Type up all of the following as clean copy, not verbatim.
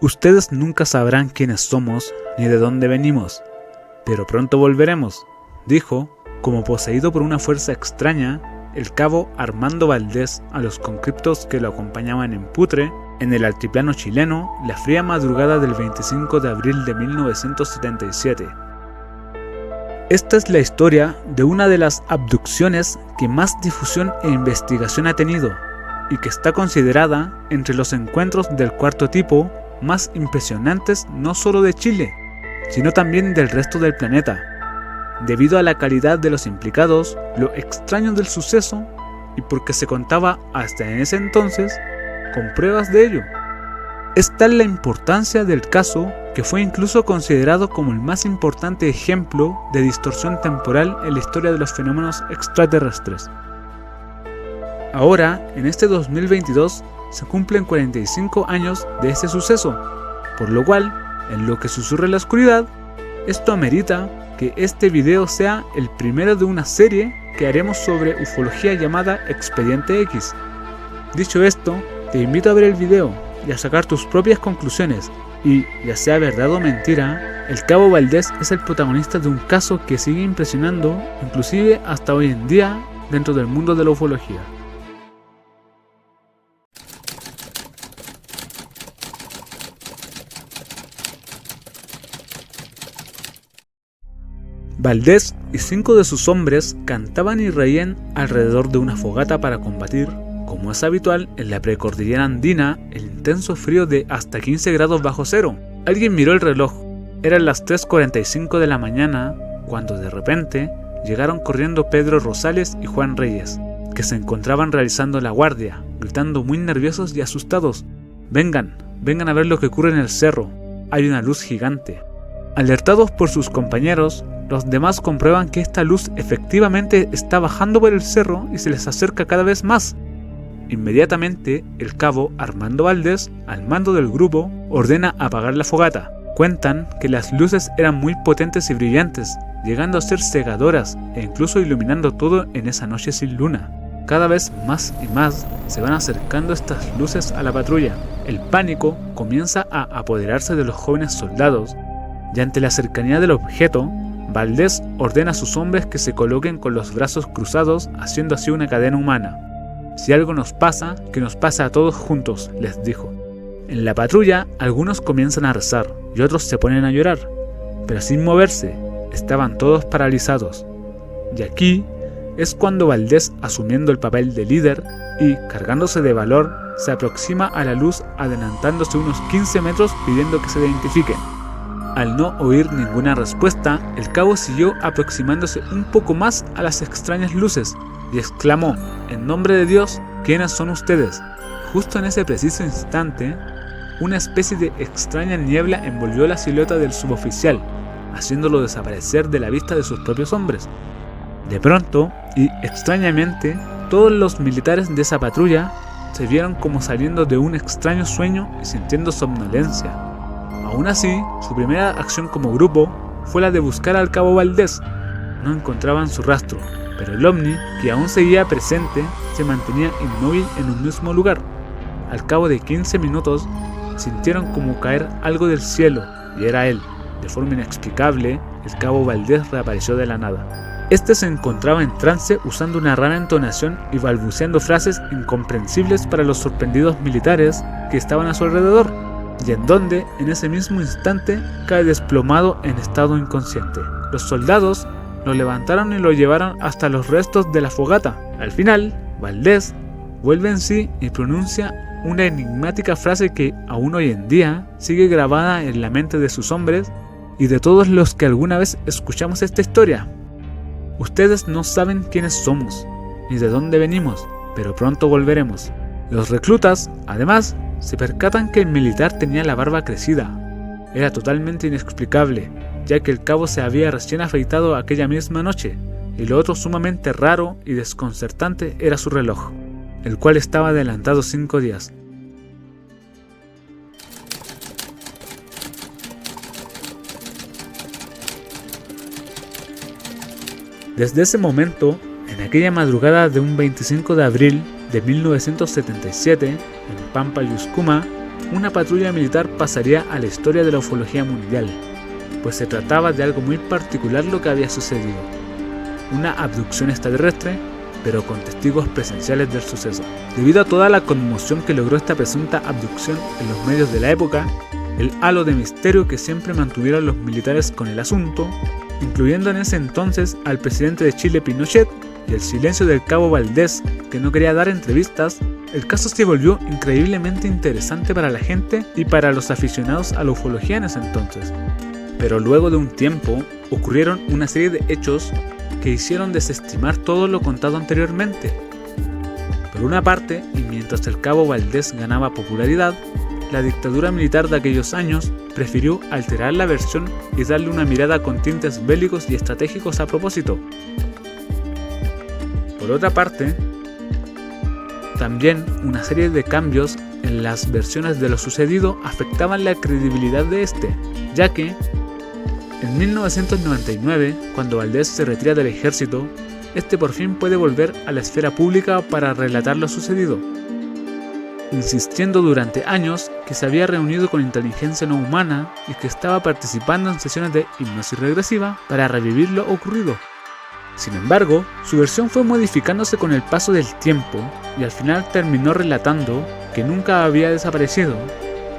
Ustedes nunca sabrán quiénes somos ni de dónde venimos, pero pronto volveremos, dijo, como poseído por una fuerza extraña, el cabo Armando Valdés a los conscriptos que lo acompañaban en Putre, en el altiplano chileno, la fría madrugada del 25 de abril de 1977. Esta es la historia de una de las abducciones que más difusión e investigación ha tenido y que está considerada entre los encuentros del cuarto tipo más impresionantes no solo de Chile, sino también del resto del planeta, debido a la calidad de los implicados, lo extraño del suceso y porque se contaba hasta en ese entonces con pruebas de ello. Es tal la importancia del caso que fue incluso considerado como el más importante ejemplo de distorsión temporal en la historia de los fenómenos extraterrestres. Ahora, en este 2022, se cumplen 45 años de este suceso, por lo cual, en lo que susurra la oscuridad, esto amerita que este video sea el primero de una serie que haremos sobre ufología llamada Expediente X. Dicho esto, te invito a ver el video y a sacar tus propias conclusiones y, ya sea verdad o mentira, el cabo Valdés es el protagonista de un caso que sigue impresionando, inclusive hasta hoy en día, dentro del mundo de la ufología. Valdés y 5 de sus hombres cantaban y reían alrededor de una fogata para combatir, como es habitual en la precordillera andina, el intenso frío de hasta 15 grados bajo cero. Alguien miró el reloj, eran las 3:45 de la mañana, cuando de repente llegaron corriendo Pedro Rosales y Juan Reyes, que se encontraban realizando la guardia, gritando muy nerviosos y asustados: vengan a ver lo que ocurre en el cerro, hay una luz gigante. Alertados por sus compañeros, los demás comprueban que esta luz efectivamente está bajando por el cerro y se les acerca cada vez más. Inmediatamente, el cabo Armando Valdés, al mando del grupo, ordena apagar la fogata. Cuentan que las luces eran muy potentes y brillantes, llegando a ser cegadoras e incluso iluminando todo en esa noche sin luna. Cada vez más y más se van acercando estas luces a la patrulla. El pánico comienza a apoderarse de los jóvenes soldados y ante la cercanía del objeto, Valdés ordena a sus hombres que se coloquen con los brazos cruzados, haciendo así una cadena humana. Si algo nos pasa, que nos pasa a todos juntos, les dijo. En la patrulla, algunos comienzan a rezar y otros se ponen a llorar, pero sin moverse, estaban todos paralizados. Y aquí es cuando Valdés, asumiendo el papel de líder y cargándose de valor, se aproxima a la luz adelantándose unos 15 metros pidiendo que se identifiquen. Al no oír ninguna respuesta, el cabo siguió aproximándose un poco más a las extrañas luces y exclamó: en nombre de Dios, ¿quiénes son ustedes? Justo en ese preciso instante, una especie de extraña niebla envolvió la silueta del suboficial, haciéndolo desaparecer de la vista de sus propios hombres. De pronto, y extrañamente, todos los militares de esa patrulla se vieron como saliendo de un extraño sueño y sintiendo somnolencia. Aún así, su primera acción como grupo fue la de buscar al cabo Valdés. No encontraban su rastro, pero el ovni, que aún seguía presente, se mantenía inmóvil en un mismo lugar. Al cabo de 15 minutos, sintieron como caer algo del cielo, y era él. De forma inexplicable, el cabo Valdés reapareció de la nada. Este se encontraba en trance usando una rara entonación y balbuceando frases incomprensibles para los sorprendidos militares que estaban a su alrededor, y en donde, en ese mismo instante, cae desplomado en estado inconsciente. Los soldados lo levantaron y lo llevaron hasta los restos de la fogata. Al final, Valdés vuelve en sí y pronuncia una enigmática frase que aún hoy en día sigue grabada en la mente de sus hombres y de todos los que alguna vez escuchamos esta historia. Ustedes no saben quiénes somos, ni de dónde venimos, pero pronto volveremos. Los reclutas, además, se percatan que el militar tenía la barba crecida. Era totalmente inexplicable, ya que el cabo se había recién afeitado aquella misma noche, y lo otro sumamente raro y desconcertante era su reloj, el cual estaba adelantado 5 días. Desde ese momento, en aquella madrugada de un 25 de abril de 1977, en Pampa, Yuscuma, una patrulla militar pasaría a la historia de la ufología mundial, pues se trataba de algo muy particular lo que había sucedido. Una abducción extraterrestre, pero con testigos presenciales del suceso. Debido a toda la conmoción que logró esta presunta abducción en los medios de la época, el halo de misterio que siempre mantuvieron los militares con el asunto, incluyendo en ese entonces al presidente de Chile Pinochet, y el silencio del cabo Valdés, que no quería dar entrevistas, el caso se volvió increíblemente interesante para la gente y para los aficionados a la ufología en ese entonces. Pero luego de un tiempo, ocurrieron una serie de hechos que hicieron desestimar todo lo contado anteriormente. Por una parte, y mientras el cabo Valdés ganaba popularidad, la dictadura militar de aquellos años prefirió alterar la versión y darle una mirada con tintes bélicos y estratégicos a propósito. Por otra parte, también una serie de cambios en las versiones de lo sucedido afectaban la credibilidad de este, ya que en 1999, cuando Valdés se retira del ejército, este por fin puede volver a la esfera pública para relatar lo sucedido, insistiendo durante años que se había reunido con inteligencia no humana y que estaba participando en sesiones de hipnosis regresiva para revivir lo ocurrido. Sin embargo, su versión fue modificándose con el paso del tiempo y al final terminó relatando que nunca había desaparecido,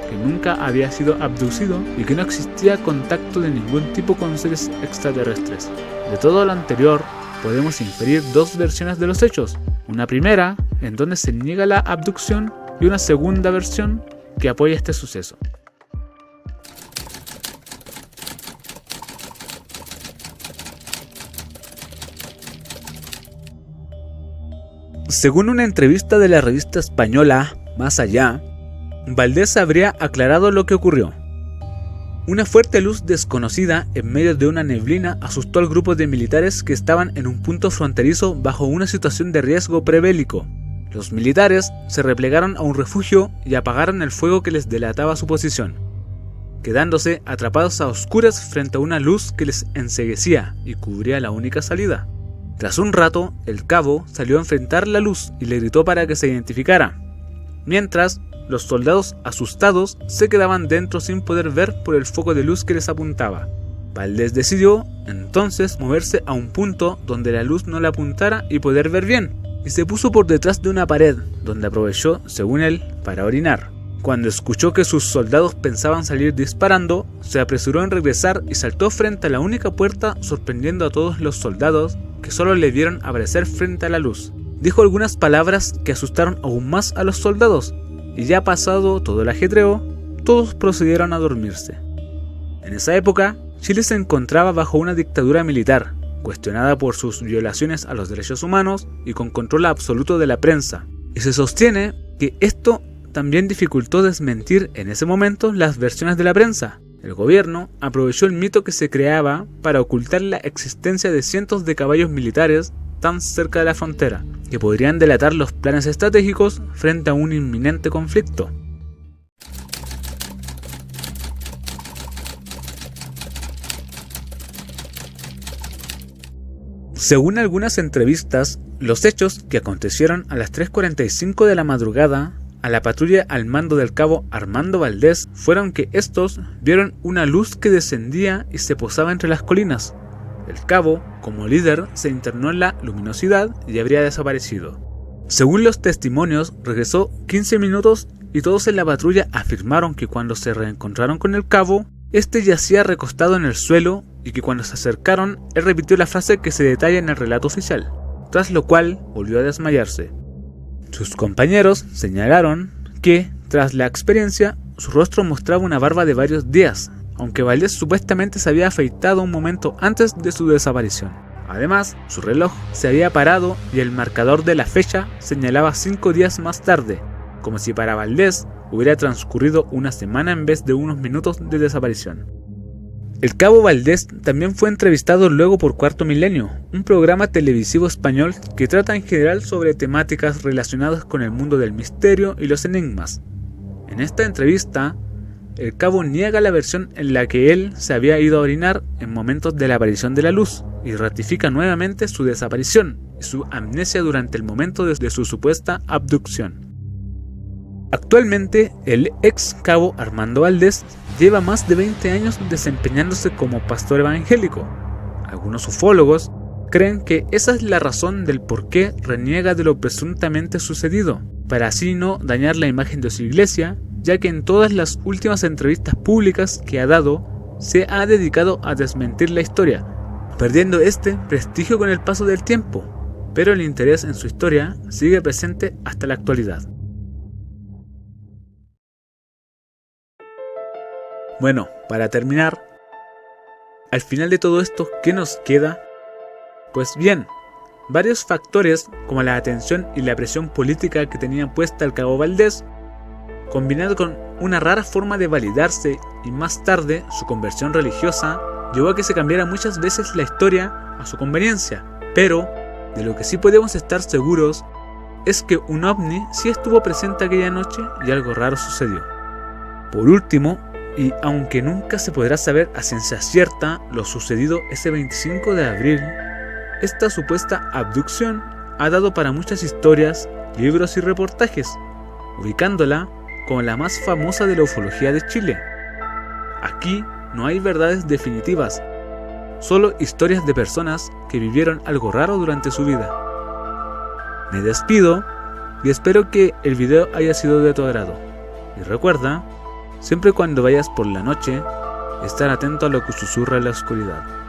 que nunca había sido abducido y que no existía contacto de ningún tipo con seres extraterrestres. De todo lo anterior, podemos inferir dos versiones de los hechos, una primera en donde se niega la abducción y una segunda versión que apoya este suceso. Según una entrevista de la revista española Más Allá, Valdés habría aclarado lo que ocurrió. Una fuerte luz desconocida en medio de una neblina asustó al grupo de militares que estaban en un punto fronterizo bajo una situación de riesgo prebélico. Los militares se replegaron a un refugio y apagaron el fuego que les delataba su posición, quedándose atrapados a oscuras frente a una luz que les enceguecía y cubría la única salida. Tras un rato, el cabo salió a enfrentar la luz y le gritó para que se identificara, mientras los soldados asustados se quedaban dentro sin poder ver por el foco de luz que les apuntaba. Valdés decidió entonces moverse a un punto donde la luz no le apuntara y poder ver bien, y se puso por detrás de una pared, donde aprovechó, según él, para orinar. Cuando escuchó que sus soldados pensaban salir disparando, se apresuró en regresar y saltó frente a la única puerta, sorprendiendo a todos los soldados que solo le vieron aparecer frente a la luz. Dijo algunas palabras que asustaron aún más a los soldados, y ya pasado todo el ajetreo, todos procedieron a dormirse. En esa época, Chile se encontraba bajo una dictadura militar, cuestionada por sus violaciones a los derechos humanos y con control absoluto de la prensa, y se sostiene que esto también dificultó desmentir en ese momento las versiones de la prensa. El gobierno aprovechó el mito que se creaba para ocultar la existencia de cientos de caballos militares tan cerca de la frontera, que podrían delatar los planes estratégicos frente a un inminente conflicto. Según algunas entrevistas, los hechos que acontecieron a las 3:45 de la madrugada a la patrulla al mando del cabo Armando Valdés fueron que estos vieron una luz que descendía y se posaba entre las colinas. El cabo, como líder, se internó en la luminosidad y habría desaparecido. Según los testimonios, regresó 15 minutos y todos en la patrulla afirmaron que cuando se reencontraron con el cabo, este yacía recostado en el suelo y que cuando se acercaron, él repitió la frase que se detalla en el relato oficial, tras lo cual volvió a desmayarse. Sus compañeros señalaron que, tras la experiencia, su rostro mostraba una barba de varios días, aunque Valdés supuestamente se había afeitado un momento antes de su desaparición. Además, su reloj se había parado y el marcador de la fecha señalaba 5 días más tarde, como si para Valdés hubiera transcurrido una semana en vez de unos minutos de desaparición. El cabo Valdés también fue entrevistado luego por Cuarto Milenio, un programa televisivo español que trata en general sobre temáticas relacionadas con el mundo del misterio y los enigmas. En esta entrevista, el cabo niega la versión en la que él se había ido a orinar en momentos de la aparición de la luz y ratifica nuevamente su desaparición y su amnesia durante el momento de su supuesta abducción. Actualmente, el ex cabo Armando Valdés lleva más de 20 años desempeñándose como pastor evangélico. Algunos ufólogos creen que esa es la razón del por qué reniega de lo presuntamente sucedido, para así no dañar la imagen de su iglesia, ya que en todas las últimas entrevistas públicas que ha dado, se ha dedicado a desmentir la historia, perdiendo este prestigio con el paso del tiempo, pero el interés en su historia sigue presente hasta la actualidad. Bueno, para terminar, al final de todo esto, ¿qué nos queda? Pues bien, varios factores como la atención y la presión política que tenía puesta el cabo Valdés, combinado con una rara forma de validarse y más tarde su conversión religiosa, llevó a que se cambiara muchas veces la historia a su conveniencia. Pero, de lo que sí podemos estar seguros, es que un ovni sí estuvo presente aquella noche y algo raro sucedió. Por último, y aunque nunca se podrá saber a ciencia cierta lo sucedido ese 25 de abril, esta supuesta abducción ha dado para muchas historias, libros y reportajes, ubicándola como la más famosa de la ufología de Chile. Aquí no hay verdades definitivas, solo historias de personas que vivieron algo raro durante su vida. Me despido y espero que el video haya sido de tu agrado. Y recuerda, siempre cuando vayas por la noche, estar atento a lo que susurra en la oscuridad.